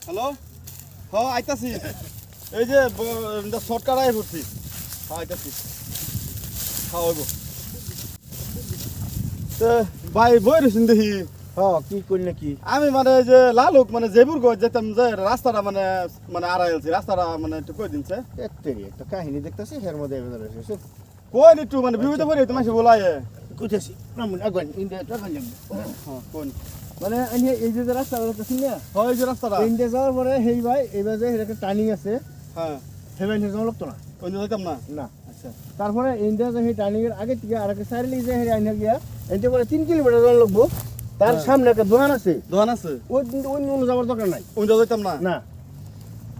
Hello হ্যাঁ আইতাছি এই যে শর্টকাট আই পড়ছি হ্যাঁ আইতাছি হ্যাঁ হইব তো ভাই বই রয়েছেন দেখি কি করলে কি আমি মানে যে লালুক মানে জেবুর গজ যেতাম যে রাস্তাটা মানে মানে আড়াইলছি রাস্তাটা মানে একটু কই দিনছে একটা কাহিনী দেখতেছি এর মধ্যে কোন একটু মানে বিপদে পড়ে তোমার সে বলাই কুইতেছি নামুন আগুন ইন্ডিয়া টাকা লাগবে হ্যাঁ কোন মানে আমি এই যে রাস্তা দেখতেছি না হয় যে রাস্তাটা ইন্ডিয়া যাওয়ার পরে হেই ভাই এবার যে একটা টার্নিং আছে হ্যাঁ হেভেন যাওয়া লাগতো না ওই যে যাইতাম না না আচ্ছা তারপরে ইন্ডিয়া যে টার্নিং এর আগে থেকে আর একটা সাইডে যে হেরে আইনা গিয়া এতে করে 3 কিলোমিটার যাওয়া লাগবো তার সামনে একটা দোকান আছে দোকান আছে ওই অন্য যাওয়ার দরকার নাই ওই যাইতাম না না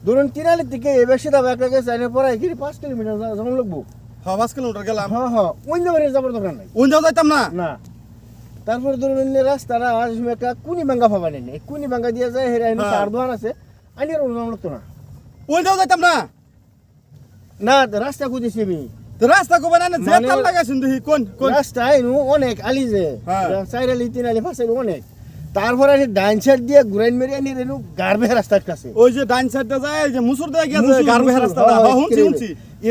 ধরুন তিনালির থেকে এবার সেটা একটা গেছে আইনের পরে এখানে 5 কিলোমিটার যাওয়া লাগবো হ্যাঁ 5 কিলোমিটার গেলাম হ্যাঁ অন্য বাড়ি যাওয়ার দরকার নাই ওই যাইতাম না না তারপরে ধরুন অন্য রাস্তাটা আজ একটা কুনি ভাঙ্গা পাবা নেই কুনি ভাঙ্গা দিয়ে যায় হেরে আইনে চার দোকান আছে আইনের যাওয়া লাগতো না ওই যাইতাম না না রাস্তা খুঁজেছি আমি তো রাস্তা কোবা না যে তাল লাগাইছেন দেখি কোন কোন রাস্তা আইনু অনেক আলি যে হ্যাঁ। 4 আলি 3 আলি 5 আলি অনেক তারপরে আমি ডাইন সাইড দিয়ে ঘুরাইন মেরে আনি রেনু গারবে রাস্তার কাছে ওই যে ডাইন সাইডটা যায় যে মুসুর দিয়ে গেছে গারবে রাস্তাটা হ্যাঁ হুনছি হুনছি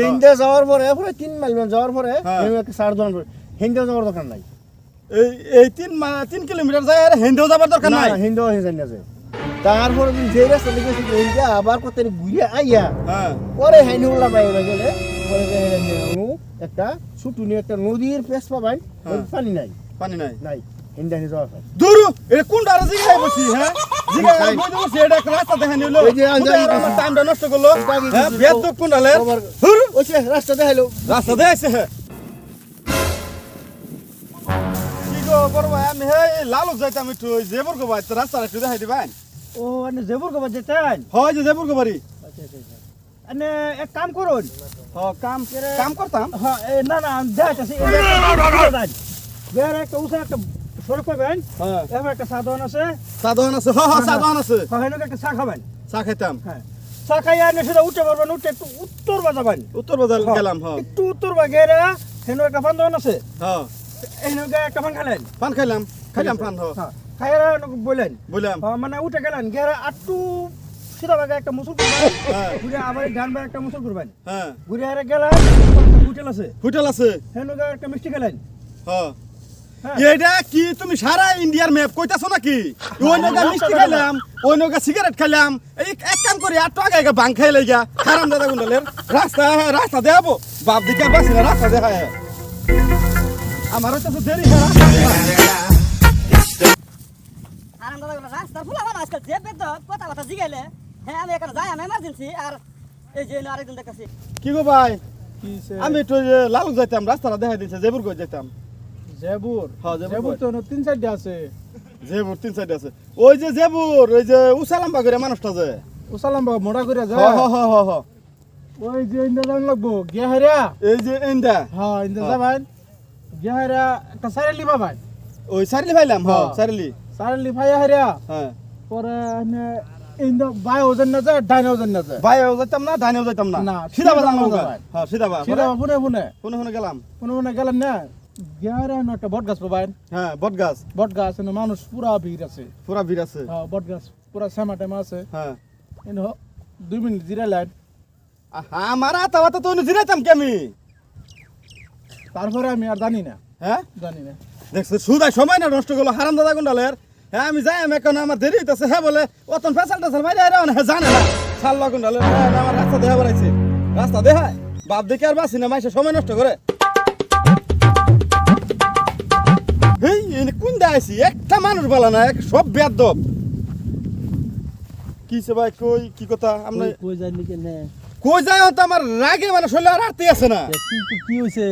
ইন্ডিয়া যাওয়ার পরে পুরো 3 মাইল যাওয়ার পরে হ্যাঁ। আমি একটা সার দোকান করে হিন্দা যাওয়ার দরকার নাই এই এই 3 কিলোমিটার যায় আর হেন্দেও যাবার দরকার নাই হিন্দা হয়ে যায় না যে তারপরে যে রাস্তা দেখেছি হিন্দা আবার কত ঘুরে আইয়া হ্যাঁ পরে হাইনুল্লাহ বাইরে গেলে পরে একটা ছোট নিয়ে একটা নদীর পেছ পাবেন পানি নাই পানি নাই নাই হিন্দা নিয়ে যাওয়া দূর এটা কোনটা আর জিগাই বসি হ্যাঁ জিগাই বই বসি এটা একটা রাস্তা দেখা নিলো এই যে আমার টাইমটা নষ্ট করলো হ্যাঁ বেদ তো কোনটালে দূর ওই যে রাস্তা দেখাইলো রাস্তা দেখাইছে কি গো বড় ভাই আমি হে লালুক যাইতাম একটু জেবর গো ভাই রাস্তা একটু দেখাই দিবেন ও আনে জেবুর কবা যেতেন হয় যে জেবর গো বাড়ি আনে এক কাম করুন হ্যাঁ কাম করতাম হ্যাঁ না না আমি দেখাইতেছি বের একটা উঠে একটা সড়ক পাবেন হ্যাঁ এবার একটা সাধারণ আছে সাধারণ আছে হ্যাঁ হ্যাঁ সাধারণ আছে হেনুকে একটা চা খাবেন চা খাইতাম হ্যাঁ চা খাইয়া এনে সেটা উঠে পারবেন উঠে একটু উত্তর বাজাবেন উত্তর বাজার গেলাম হ্যাঁ একটু উত্তর বাগেরা হেনু একটা পান দোকান আছে হ্যাঁ হেনুকে একটা পান খালেন পান খাইলাম পান হ্যাঁ খাইয়া বললেন বললাম মানে উঠে গেলেন গেরা আটটু সিধা বাগে একটা মুসুল করবেন হ্যাঁ ঘুরে আবার ডান বাগে একটা মুসুল করবেন হ্যাঁ ঘুরে আরে গেলেন হোটেল আছে হোটেল আছে হেনুকে একটা মিষ্টি খেলেন হ্যাঁ হ্যাঁ এটা কি তুমি সারা ইন্ডিয়ার ম্যাপ কইতাছো নাকি ওই নগা মিষ্টি খাইলাম ওই নগা সিগারেট খাইলাম এই এক কাম করি আর টাকা আগে বাং খাই লাগা হারাম দাদা গুন্ডালের রাস্তা দেখাবো বাপ দিকে বাসি না রাস্তা দেখায় আমার তো দেরি হয় আরাম দাদা রাস্তা ফুলা বানা আজকাল যে বেদ কথা জিগাইলে হ্যাঁ আমি এখানে যাই আমি এমার্জেন্সি আর এই যে আরেকজন দেখাচ্ছি কি গো ভাই আমি একটু লালুক যাইতাম রাস্তাটা দেখাই দিচ্ছে জেবুর কই যাইতাম জেবুর হ্যাঁ জেবুর তো তিন সাইডে আছে জেবুর 3 সাইড আছে ওই যে জেবুর ওই যে উসালাম বাগরে মানুষটা যে উসালাম বাবা মোড়া করে যায় হ ওই যে ইন্দা যান লাগবো গেহারা এই যে এন্ডা হ্যাঁ ইন্দা যাবেন গেহারা একটা সাইলি পাবেন ওই সারিলি ভাইলাম হ্যাঁ সারিলি সাইলি ভাইয়া হারিয়া হ্যাঁ পরে ইন্দা বাই ওজন না যায় ডাইন ওজন না যায় ভাইও যাইতাম না ধানেও যাইতাম না না, সিধা বাজার সিধা নৌকা বাজার। হ্যাঁ সিধা বা সেটা ফুনে ফুনে কোনে গেলাম ফুনে ফুনে গেলেন না গেহারা একটা বট গাছ পাবেন হ্যাঁ বটগাছ বট গাছ মানুষ পুরা ভিড় আছে পুরা ভিড় আছে হ্যাঁ বট গাছ পুরা শ্যামা টেমা আছে হ্যাঁ এনে 2 মিনিট জিরা লাইন আমার আতা তো জিরাইতাম কি আমি তারপরে আমি আর জানি না হ্যাঁ দেখছি সুদাই সময় না নষ্ট করলো হারাম দাদা গুন্ডালের হ্যাঁ আমি যাই আমি এখন আমার দেরি হইতেছে হ্যাঁ বলে অতন ফেসাল টেসাল মাইরে আরে হ্যাঁ জানে না ছাড়লো গুন্ডালের হ্যাঁ আমার রাস্তা দেখা বেড়াইছে রাস্তা দেখায় বাপ দেখে আর বাসি না মাইসে সময় নষ্ট করে হেই কোন দাইছি একটা মানুষ বলা না সব বেয়াদব কিছে ভাই কই কি কথা আমরা কই জানি কেনে কই যায় তো আমার রাগে মানে শরীরে আর আরতে আছে না কি হইছে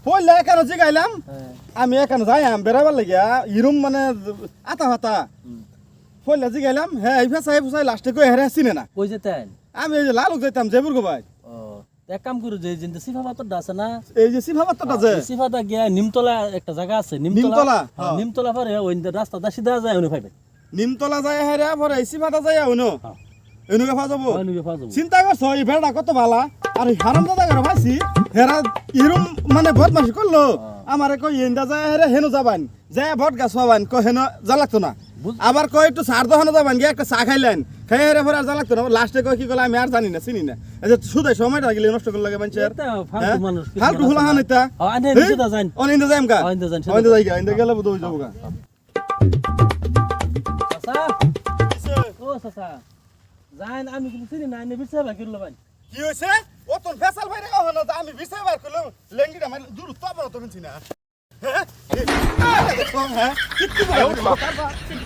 পয়লা এখানে জিগাইলাম হ্যাঁ আমি এখানে যাইম বেড়াবার লাগিয়া ইরুম মানে আতা হাতা পয়লা জিগাইলাম হ্যাঁ এই ফেসাই লাস্টে কই হেরে চিনে না কই যেতেন আমি এই যে লালুক যাইতাম জেবুর গো ভাই ও এক কাম করু যে জিন্দা সিফা পাতরটা আছে না এই যে সিফাবাতটা যে সিফাটা গিয়া নিমতলা একটা জায়গা আছে নিমতলা? হ্যাঁ, নিমতলা পরে ওই রাস্তাটা সিধা যায় ওনে পাইবে নিমতলা যায় হেরে পরে এই সিফাটা যায় হইনো হ্যাঁ। এনুকে ফা যাবো ওই নিবে ফাজব চিন্তা করছো এই ভেড়া কত ভালা আর এই হারাম দাদা করে ভাইছি হেরা ইরুম মানে বদমাশি করলো আমারে কই এন্দা যায় হেরে হেনো যাবান যায় বট গাছ পাবান কই হেনো যা লাগতো না আবার কয় একটু সার দোকানে যাবেন গিয়ে একটা চা খাইলেন খাই হেরে পরে আর জ্বালাতো না লাস্টে কয় কি করলে আমি আর জানি না চিনি না এই যে শুধু সময়টা গেলে নষ্ট করে লাগে মানুষের এটা ফালতু মানুষ কিছু ফালতু না হুলা আছে। হান এটা আনে নিচে যান অনিন্দা যাইম কা অনিন্দা যান, অনিন্দা যাই গা ইন্দা গেলে বুঝ যাবো গা চাচা ও চাচা যান আমি কিন্তু চিনি না এনে বিচার বাকি রইল ভাই কি হইছে ও তোর ফেসাল বাইরে কহ না আমি বিছাই বার করলাম লেঙ্গিটা মারি দূর তো বড় তো চিনা হ্যাঁ হ্যাঁ কি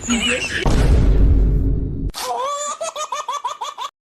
কি